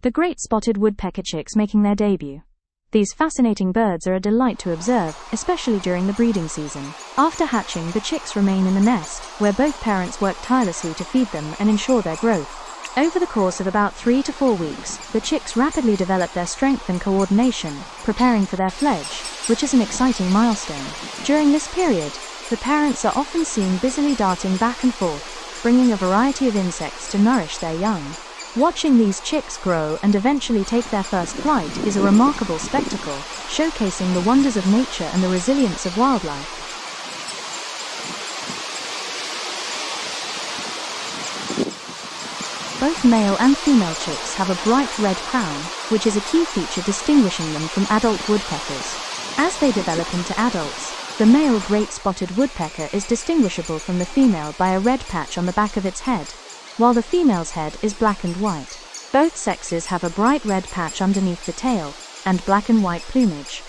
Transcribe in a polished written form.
The Great Spotted Woodpecker chicks making their debut. These fascinating birds are a delight to observe, especially during the breeding season. After hatching, the chicks remain in the nest, where both parents work tirelessly to feed them and ensure their growth. Over the course of about 3 to 4 weeks, the chicks rapidly develop their strength and coordination, preparing for their fledge, which is an exciting milestone. During this period, the parents are often seen busily darting back and forth, bringing a variety of insects to nourish their young. Watching these chicks grow and eventually take their first flight is a remarkable spectacle, showcasing the wonders of nature and the resilience of wildlife. Both male and female chicks have a bright red crown, which is a key feature distinguishing them from adult woodpeckers. As they develop into adults, the male Great Spotted Woodpecker is distinguishable from the female by a red patch on the back of its head, while the female's head is black and white. Both sexes have a bright red patch underneath the tail, and black and white plumage.